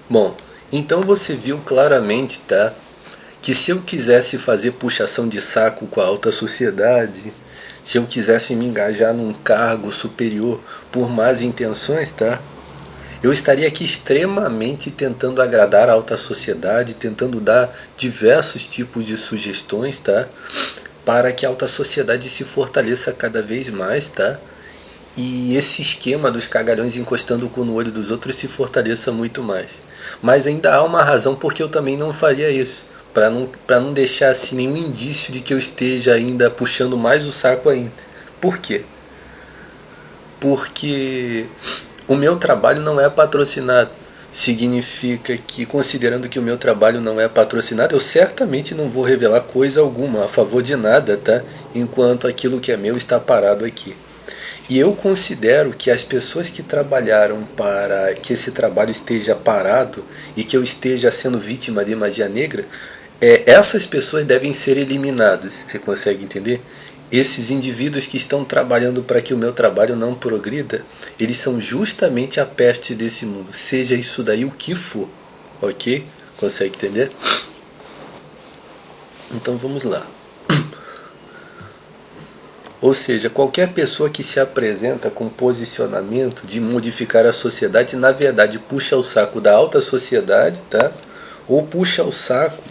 Bom, então você viu claramente, tá? Que se eu quisesse fazer puxação de saco com a alta sociedade, se eu quisesse me engajar num cargo superior por más intenções, tá? Eu estaria aqui extremamente tentando agradar a alta sociedade, tentando dar diversos tipos de sugestões, tá? Para que a alta sociedade se fortaleça cada vez mais, tá? E esse esquema dos cagalhões encostando o cu no olho dos outros se fortaleça muito mais. Mas ainda há uma razão porque eu também não faria isso. Para não deixar assim, nenhum indício de que eu esteja ainda puxando mais o saco ainda. Por quê? Porque o meu trabalho não é patrocinado. Significa que, considerando que o meu trabalho não é patrocinado, eu certamente não vou revelar coisa alguma a favor de nada, tá? Enquanto aquilo que é meu está parado aqui. E eu considero que as pessoas que trabalharam para que esse trabalho esteja parado e que eu esteja sendo vítima de magia negra, essas pessoas devem ser eliminadas. Você consegue entender? Esses indivíduos que estão trabalhando para que o meu trabalho não progrida, eles são justamente a peste desse mundo, seja isso daí o que for, ok? Consegue entender? Então vamos lá. Ou seja, qualquer pessoa que se apresenta com posicionamento de modificar a sociedade, na verdade puxa o saco da alta sociedade, tá? Ou puxa o saco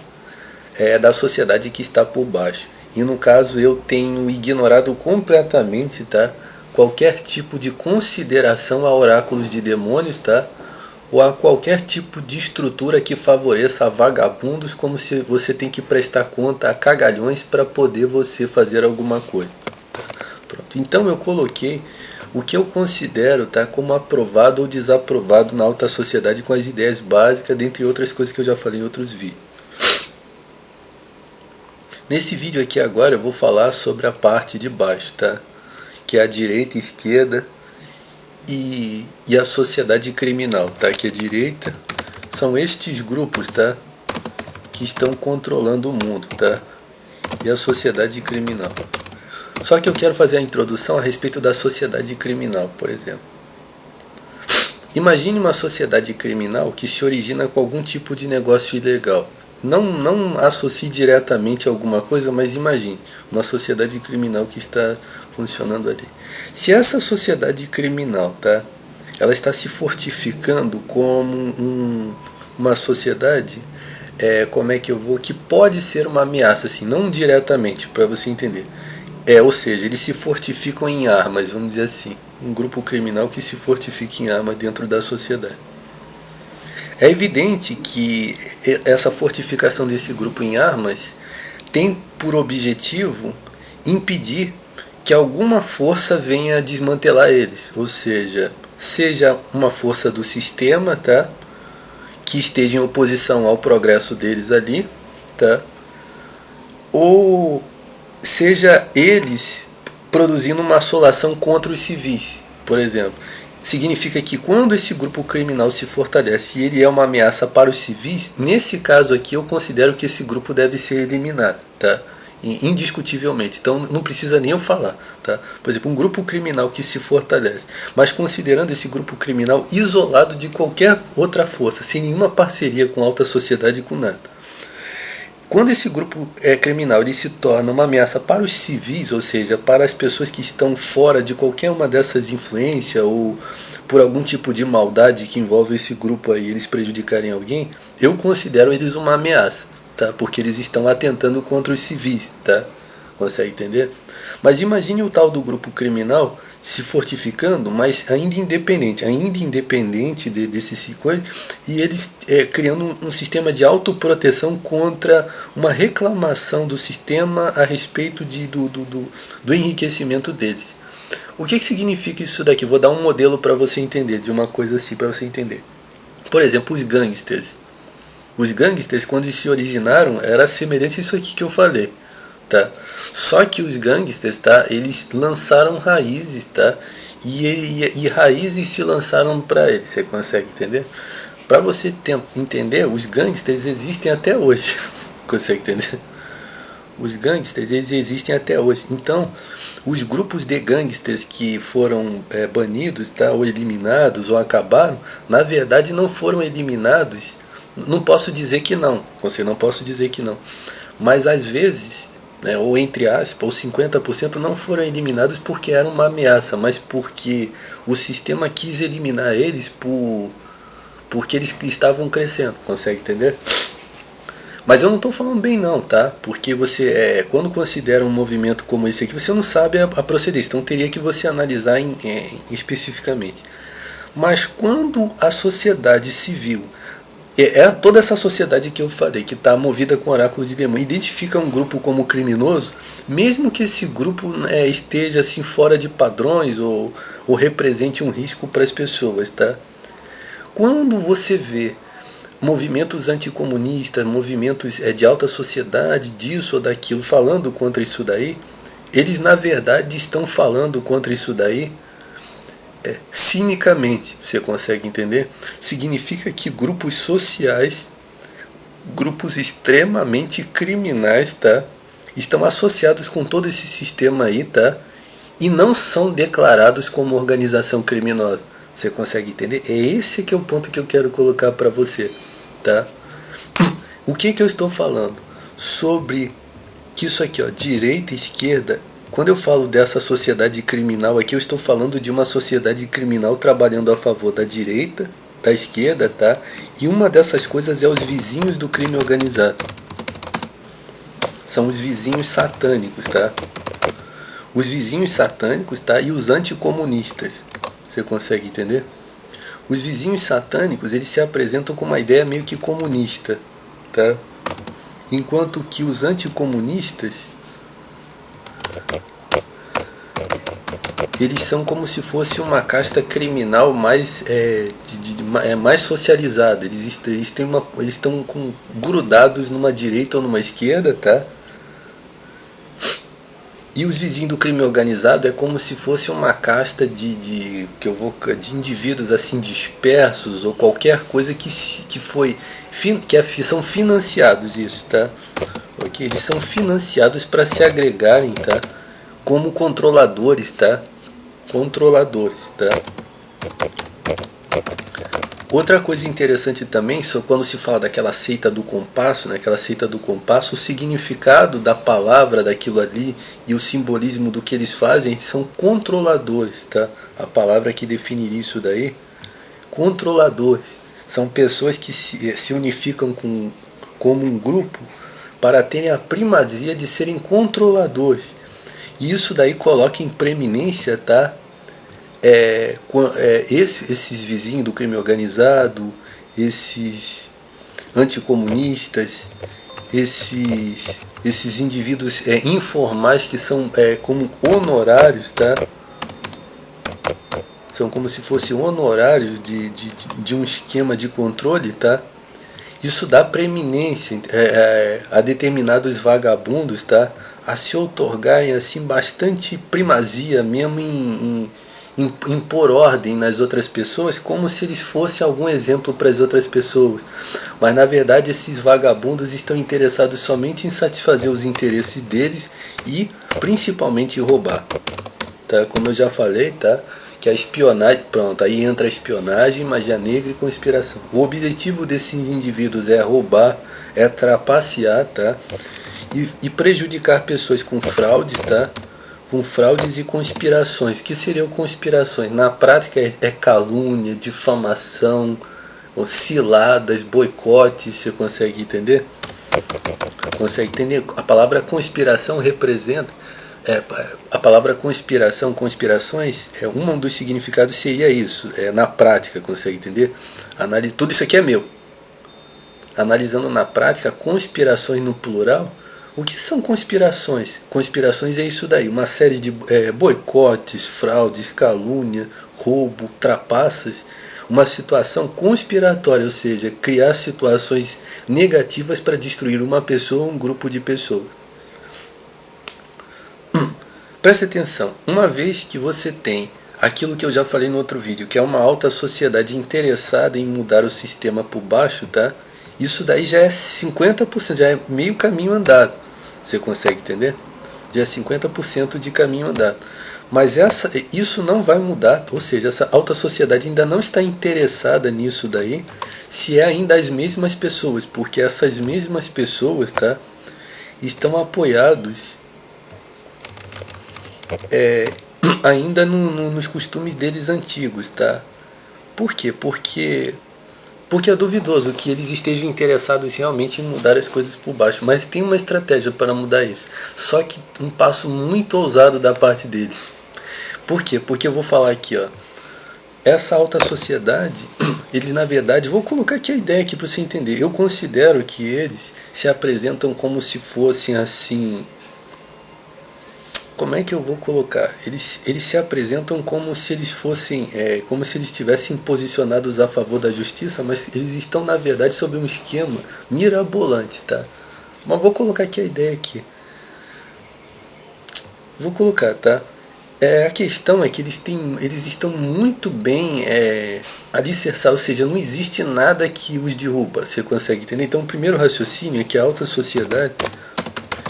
da sociedade que está por baixo. E no caso eu tenho ignorado completamente, tá? Qualquer tipo de consideração a oráculos de demônios, tá? Ou a qualquer tipo de estrutura que favoreça a vagabundos, como se você tem que prestar conta a cagalhões para poder você fazer alguma coisa. Pronto. Então eu coloquei o que eu considero, tá, como aprovado ou desaprovado na alta sociedade com as ideias básicas, dentre outras coisas que eu já falei em outros vídeos. Nesse vídeo aqui agora eu vou falar sobre a parte de baixo, tá? Que é a direita, a esquerda e a sociedade criminal, tá? Que a direita são estes grupos, tá? Que estão controlando o mundo, tá? E a sociedade criminal. Só que eu quero fazer a introdução a respeito da sociedade criminal, por exemplo. Imagine uma sociedade criminal que se origina com algum tipo de negócio ilegal. Não associe diretamente a alguma coisa, mas imagine uma sociedade criminal que está funcionando ali. Se essa sociedade criminal, tá, ela está se fortificando como uma sociedade, como é que eu vou, que pode ser uma ameaça, assim, não diretamente, para você entender. Ou seja, eles se fortificam em armas, vamos dizer assim. Um grupo criminal que se fortifica em armas dentro da sociedade. É evidente que essa fortificação desse grupo em armas tem por objetivo impedir que alguma força venha desmantelar eles. Ou seja uma força do sistema, tá? Que esteja em oposição ao progresso deles ali, tá? Ou seja eles produzindo uma assolação contra os civis, por exemplo. Significa que quando esse grupo criminal se fortalece e ele é uma ameaça para os civis, nesse caso aqui eu considero que esse grupo deve ser eliminado, tá? Indiscutivelmente, então não precisa nem eu falar, tá? Por exemplo, um grupo criminal que se fortalece, mas considerando esse grupo criminal isolado de qualquer outra força, sem nenhuma parceria com a alta sociedade, com nada. Quando esse grupo criminal ele se torna uma ameaça para os civis, ou seja, para as pessoas que estão fora de qualquer uma dessas influências ou por algum tipo de maldade que envolve esse grupo aí, eles prejudicarem alguém, eu considero eles uma ameaça, tá? Porque eles estão atentando contra os civis, tá? Consegue entender? Mas imagine o tal do grupo criminal se fortificando, mas ainda independente desse coisa, e eles criando um sistema de autoproteção contra uma reclamação do sistema a respeito do enriquecimento deles. O que significa isso daqui? Vou dar um modelo para você entender, de uma coisa assim, para você entender. Por exemplo, os gangsters. Os gangsters, quando se originaram, era semelhante a isso aqui que eu falei. Tá? Só que os gangsters, tá, eles lançaram raízes, tá? E raízes se lançaram para eles. Você consegue entender? Para você entender, os gangsters existem até hoje. Consegue entender? Os gangsters, eles existem até hoje. Então, os grupos de gangsters que foram banidos, tá, ou eliminados, ou acabaram, na verdade não foram eliminados. Não posso dizer que não, não posso dizer que não. Mas às vezes, né, ou entre aspas, ou 50% não foram eliminados porque era uma ameaça, mas porque o sistema quis eliminar eles porque eles estavam crescendo, consegue entender? Mas eu não estou falando bem não, tá? Porque você, quando considera um movimento como esse aqui, você não sabe a procedência, então teria que você analisar especificamente. Mas quando a sociedade civil, toda essa sociedade que eu falei, que está movida com oráculos de demônio, identifica um grupo como criminoso, mesmo que esse grupo esteja assim fora de padrões ou represente um risco para as pessoas, tá? Quando você vê movimentos anticomunistas, movimentos de alta sociedade, disso ou daquilo, falando contra isso daí, eles na verdade estão falando contra isso daí cinicamente, você consegue entender? Significa que grupos sociais, grupos extremamente criminais, tá? Estão associados com todo esse sistema aí, tá? E não são declarados como organização criminosa. Você consegue entender? É esse que é o ponto que eu quero colocar para você, tá? O que eu estou falando? Sobre que isso aqui, ó, direita e esquerda. Quando eu falo dessa sociedade criminal aqui, eu estou falando de uma sociedade criminal trabalhando a favor da direita, da esquerda, tá? E uma dessas coisas é os vizinhos do crime organizado. São os vizinhos satânicos, tá? Os vizinhos satânicos, tá? E os anticomunistas. Você consegue entender? Os vizinhos satânicos, eles se apresentam com uma ideia meio que comunista, tá? Enquanto que os anticomunistas, eles são como se fosse uma casta criminal mais, mais socializada. Eles estão grudados numa direita ou numa esquerda, tá? E os vizinhos do crime organizado é como se fosse uma casta de indivíduos assim dispersos ou qualquer coisa que são financiados, isso, tá? Okay? Eles são financiados para se agregarem, tá? Como controladores, tá? Controladores, tá? Outra coisa interessante também, quando se fala daquela seita do compasso, né, aquela seita do compasso, o significado da palavra daquilo ali e o simbolismo do que eles fazem são controladores, tá? A palavra que definiria isso daí, controladores. São pessoas que se unificam como um grupo para terem a primazia de serem controladores. E isso daí coloca em preeminência, tá? Esses vizinhos do crime organizado, esses anticomunistas, esses indivíduos informais que são como honorários, tá? São como se fossem honorários de um esquema de controle, tá? Isso dá preeminência a determinados vagabundos, tá? A se outorgarem assim bastante primazia mesmo em impor ordem nas outras pessoas, como se eles fossem algum exemplo para as outras pessoas. Mas na verdade esses vagabundos estão interessados somente em satisfazer os interesses deles e principalmente em roubar, tá? Como eu já falei, tá? Que a espionagem, pronto, aí entra a espionagem, magia negra e conspiração. O objetivo desses indivíduos é roubar, é trapacear, tá? E prejudicar pessoas com fraudes, tá? Com fraudes e conspirações. O que seriam conspirações? Na prática é calúnia, difamação, ciladas, boicotes. Você consegue entender? Consegue entender? A palavra conspiração representa... a palavra conspiração, conspirações, um dos significados seria isso. Na prática, consegue entender? Tudo isso aqui é meu. Analisando na prática, conspirações no plural... O que são conspirações? Conspirações é isso daí, uma série de boicotes, fraudes, calúnia, roubo, trapaças, uma situação conspiratória, ou seja, criar situações negativas para destruir uma pessoa ou um grupo de pessoas. Preste atenção, uma vez que você tem aquilo que eu já falei no outro vídeo, que é uma alta sociedade interessada em mudar o sistema por baixo, tá? Isso daí já é 50%, já é meio caminho andado. Você consegue entender? Já é 50% de caminho andado. Mas isso não vai mudar, ou seja, essa alta sociedade ainda não está interessada nisso daí, se é ainda as mesmas pessoas, porque essas mesmas pessoas, tá, estão apoiados ainda nos costumes deles antigos, tá? Por quê? Porque é duvidoso que eles estejam interessados realmente em mudar as coisas por baixo, mas tem uma estratégia para mudar isso. Só que um passo muito ousado da parte deles. Por quê? Porque eu vou falar aqui, ó. Essa alta sociedade, eles na verdade, vou colocar aqui a ideia aqui para você entender. Eu considero que eles se apresentam como se fossem assim. Como é que eu vou colocar? Eles se apresentam como se eles fossem, como se eles estivessem posicionados a favor da justiça, mas eles estão na verdade sob um esquema mirabolante, tá? Mas vou colocar aqui a ideia aqui. Vou colocar, tá? A questão é que eles estão muito bem alicerçados, ou seja, não existe nada que os derruba, você consegue entender? Então o primeiro raciocínio é que a alta sociedade,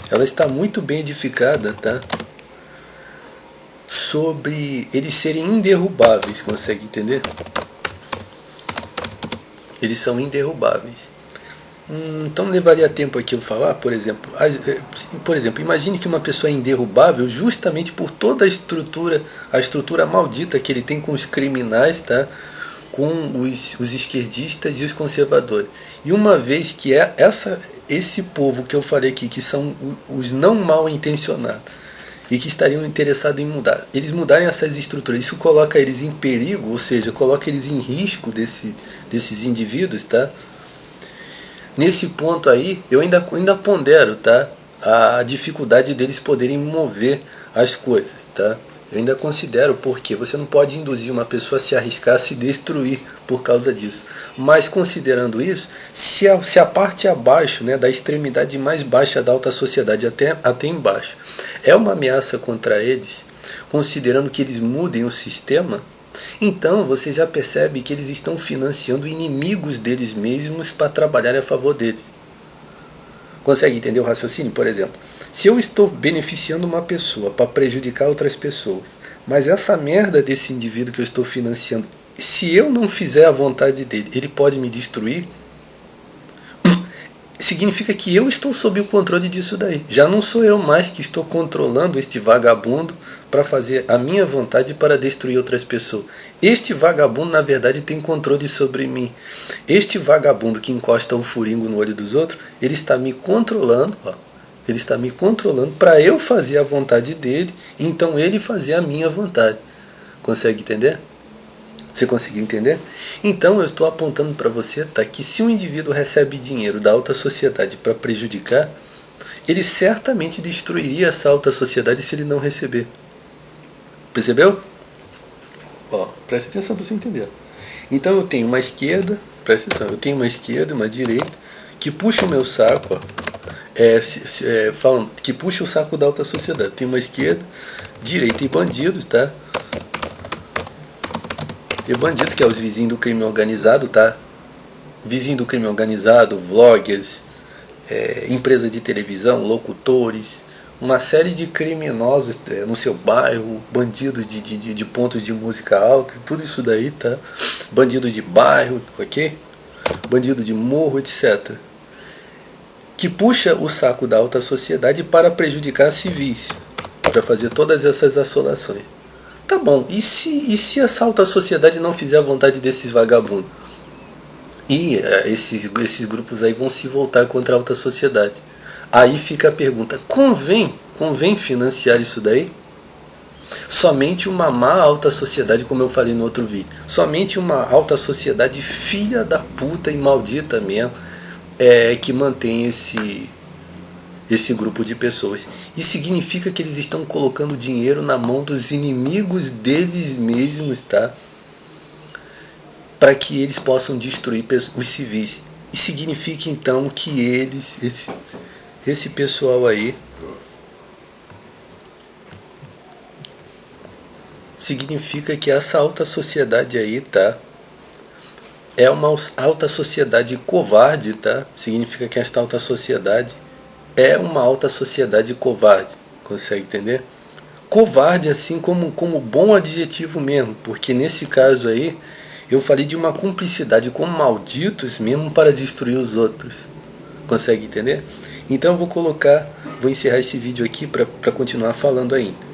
ela está muito bem edificada, tá? Sobre eles serem inderrubáveis, consegue entender? Eles são inderrubáveis. Então levaria tempo aqui eu falar, por exemplo, imagine que uma pessoa é inderrubável justamente por toda a estrutura maldita que ele tem com os criminais, tá? Com os esquerdistas e os conservadores. E uma vez que esse povo que eu falei aqui, que são os não mal intencionados, e que estariam interessados em mudar. Eles mudarem essas estruturas, isso coloca eles em perigo, ou seja, coloca eles em risco desses indivíduos, tá? Nesse ponto aí, eu ainda pondero, tá? A dificuldade deles poderem mover as coisas, tá? Eu ainda considero, porque você não pode induzir uma pessoa a se arriscar a se destruir por causa disso. Mas considerando isso, se a parte abaixo, né, da extremidade mais baixa da alta sociedade até embaixo, é uma ameaça contra eles, considerando que eles mudem o sistema, então você já percebe que eles estão financiando inimigos deles mesmos para trabalhar a favor deles. Consegue entender o raciocínio? Por exemplo, se eu estou beneficiando uma pessoa para prejudicar outras pessoas, mas essa merda desse indivíduo que eu estou financiando, se eu não fizer a vontade dele, ele pode me destruir, significa que eu estou sob o controle disso daí. Já não sou eu mais que estou controlando este vagabundo para fazer a minha vontade para destruir outras pessoas. Este vagabundo, na verdade, tem controle sobre mim. Este vagabundo que encosta o furingo no olho dos outros, ele está me controlando, ó. Ele está me controlando para eu fazer a vontade dele, então ele fazer a minha vontade. Consegue entender? Você conseguiu entender? Então eu estou apontando para você, tá, que se um indivíduo recebe dinheiro da alta sociedade para prejudicar, ele certamente destruiria essa alta sociedade se ele não receber. Percebeu? Ó, presta atenção para você entender. Então eu tenho uma esquerda, presta atenção, eu tenho uma esquerda e uma direita que puxa o meu saco, ó, falando que puxa o saco da alta sociedade. Tem uma esquerda, direita e bandidos, tá? E bandido, que é os vizinhos do crime organizado, tá? Vizinho do crime organizado, vloggers, empresa de televisão, locutores, uma série de criminosos no seu bairro, bandidos de pontos de música alta, tudo isso daí, tá? Bandidos de bairro, ok? Bandido de morro, etc. Que puxa o saco da alta sociedade para prejudicar civis, para fazer todas essas assolações. Tá bom, e se essa alta sociedade não fizer a vontade desses vagabundos? E esses grupos aí vão se voltar contra a alta sociedade. Aí fica a pergunta, convém financiar isso daí? Somente uma má alta sociedade, como eu falei no outro vídeo, somente uma alta sociedade filha da puta e maldita mesmo, que mantém esse grupo de pessoas. E significa que eles estão colocando dinheiro na mão dos inimigos deles mesmos, tá? Para que eles possam destruir os civis. E significa então que esse pessoal aí, significa que essa alta sociedade aí, tá? É uma alta sociedade covarde, tá? Significa que esta alta sociedade é uma alta sociedade covarde. Consegue entender? Covarde assim como bom adjetivo mesmo, porque nesse caso aí eu falei de uma cumplicidade com malditos mesmo para destruir os outros. Consegue entender? Então eu vou encerrar esse vídeo aqui para continuar falando ainda.